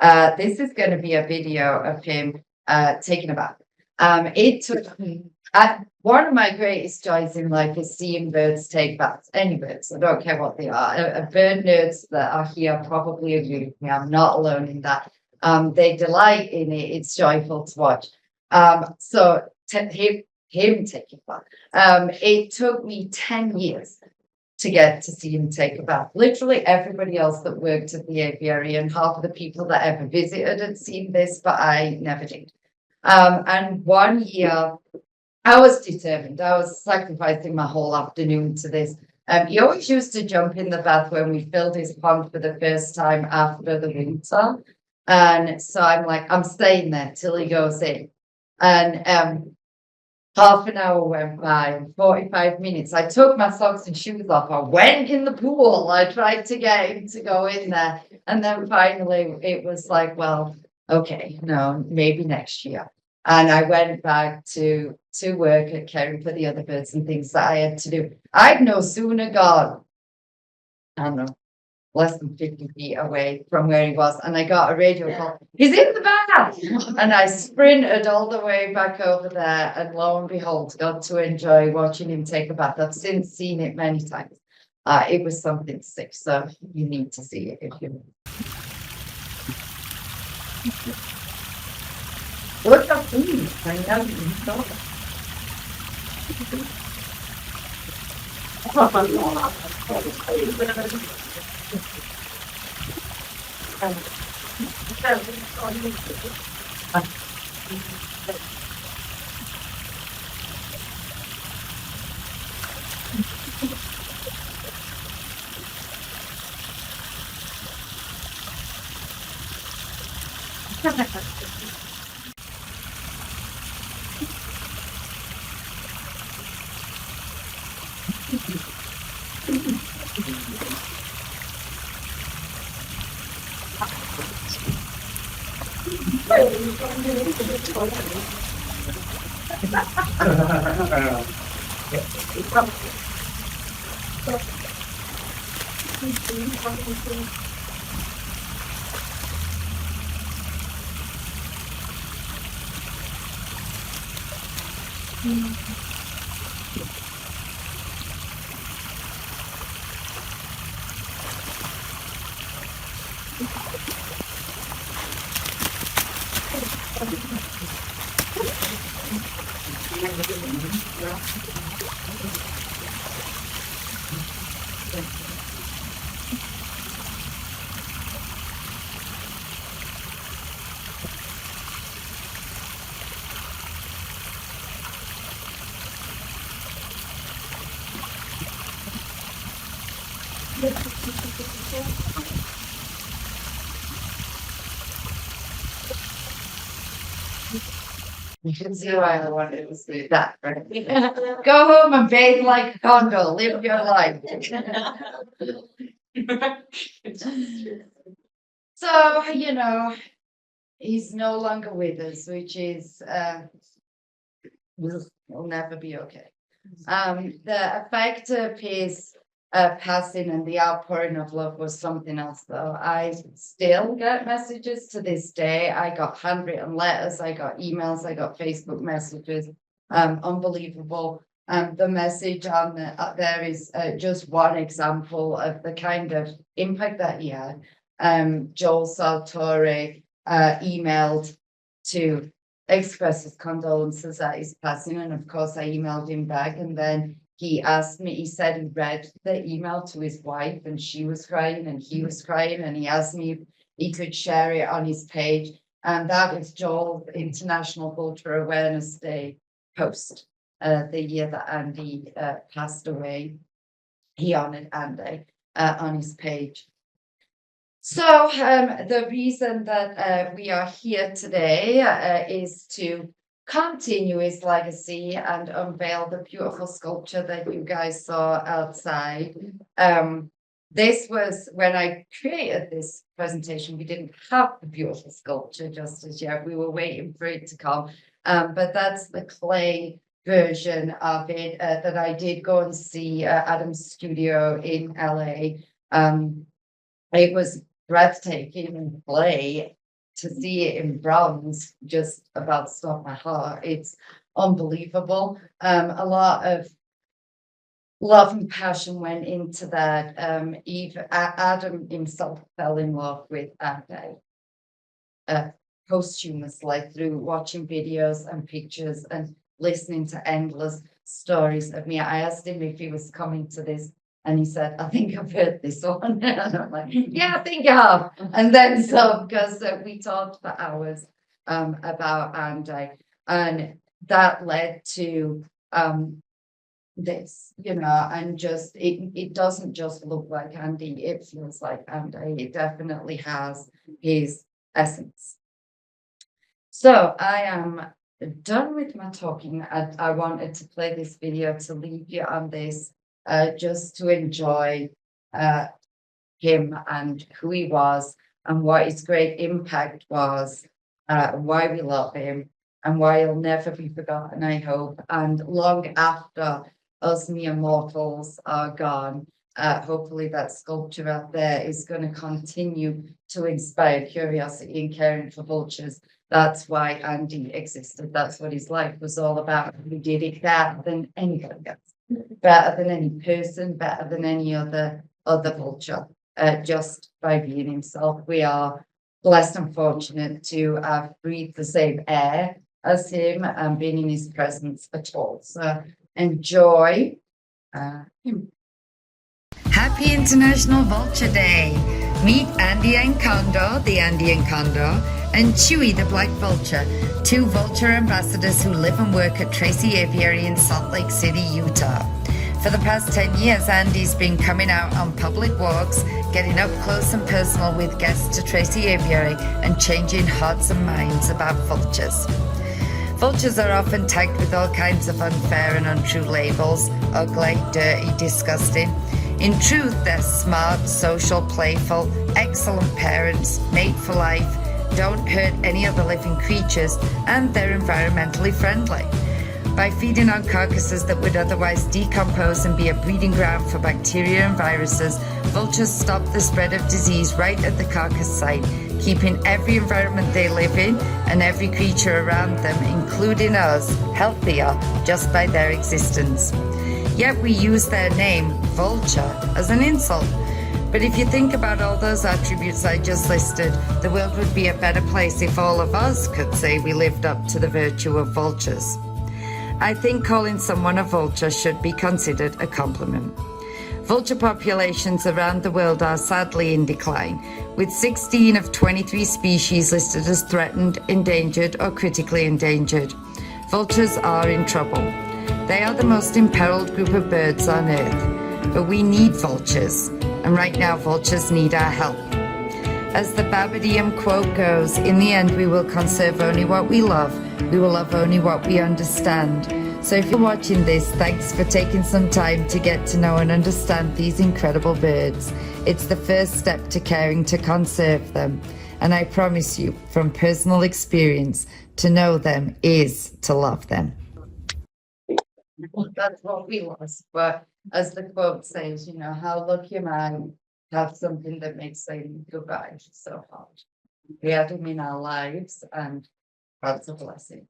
This is going to be a video of him taking a bath. It took me, one of my greatest joys in life is seeing birds take baths, any birds, I don't care what they are. Bird nerds that are here probably agree with me. I'm not alone in that. They delight in it. It's joyful to watch. So him taking a bath. It took me 10 years to get to see him take a bath. Literally everybody else that worked at the aviary and half of the people that ever visited had seen this, but I never did. And one year, I was determined. I was sacrificing my whole afternoon to this. He always used to jump in the bath when we filled his pond for the first time after the winter. And so I'm like, I'm staying there till he goes in. And half an hour went by and 45 minutes. I took my socks and shoes off. I went in the pool. I tried to get him to go in there. And then finally it was like, well, okay, no, maybe next year. And I went back to work at caring for the other birds and things that I had to do. I'd no sooner gone, I don't know, less than 50 feet away from where he was, and I got a radio call, he's in the bath. And I sprinted all the way back over there, and lo and behold, got to enjoy watching him take a bath. I've since seen it many times. It was something sick, so you need to see it if you look up. I know you saw it. You can see why I wanted to see that, right? Go home and bathe like a Condor, live your life. So, he's no longer with us, which is will never be okay. The effect of his passing and the outpouring of love was something else, though. I still get messages to this day. I got handwritten letters, I got emails, I got Facebook messages. Unbelievable. The message on there is just one example of the kind of impact that he had. Joel Salvatore emailed to express his condolences at his passing, and of course I emailed him back, and then he asked me, he said he read the email to his wife and she was crying and he was crying, and he asked me if he could share it on his page, and that was Joel's International Vulture Awareness Day post, the year that Andy passed away. He honored Andy on his page. So the reason that we are here today is to continue his legacy and unveil the beautiful sculpture that you guys saw outside. This was when I created this presentation, we didn't have the beautiful sculpture just as yet. We were waiting for it to come. But that's the clay version of it that I did go and see Adam's studio in LA. It was breathtaking and clay. to see it in bronze just about stopped my heart. It's unbelievable. A lot of love and passion went into that. Even Adam himself fell in love with Andean posthumously through watching videos and pictures and listening to endless stories of me. I asked him if he was coming to this, and he said, I think I've heard this one. And I'm like, yeah, I think I have. And then so, because we talked for hours about Andean, and that led to this, you know, and just it doesn't just look like Andy, it feels like Andy. It definitely has his essence. So I am done with my talking. I wanted to play this video to leave you on this, just to enjoy him and who he was and what his great impact was, why we love him and why he'll never be forgotten, I hope. And long after us mere mortals are gone, hopefully that sculpture out there is going to continue to inspire curiosity and caring for vultures. That's why Andy existed. That's what his life was all about. He did it better than anybody else, better than any person, better than any other vulture, just by being himself. We are blessed and fortunate to have breathed the same air as him and been in his presence at all. So enjoy him. Happy International Vulture Day. Meet Andean Condor, the Andean Condor, and Chewy, the Black Vulture, two vulture ambassadors who live and work at Tracy Aviary in Salt Lake City, Utah. For the past 10 years, Andy's been coming out on public walks, getting up close and personal with guests to Tracy Aviary and changing hearts and minds about vultures. Vultures are often tagged with all kinds of unfair and untrue labels: ugly, dirty, disgusting. In truth, they're smart, social, playful, excellent parents, mate for life, don't hurt any other living creatures, and they're environmentally friendly. By feeding on carcasses that would otherwise decompose and be a breeding ground for bacteria and viruses, vultures stop the spread of disease right at the carcass site, keeping every environment they live in and every creature around them, including us, healthier just by their existence. Yet we use their name, vulture, as an insult. But if you think about all those attributes I just listed, the world would be a better place if all of us could say we lived up to the virtue of vultures. I think calling someone a vulture should be considered a compliment. Vulture populations around the world are sadly in decline, with 16 of 23 species listed as threatened, endangered, or critically endangered. Vultures are in trouble. They are the most imperiled group of birds on Earth, but we need vultures, and right now vultures need our help. As the Babadium quote goes, in the end we will conserve only what we love will love only what we understand. So if you're watching this, thanks for taking some time to get to know and understand these incredible birds. It's the first step to caring to conserve them, and I promise you, from personal experience, to know them is to love them. That's what we lost, but as the quote says, you know, how lucky am I to have something that makes saying goodbye so hard. We had him in our lives, and that's a blessing.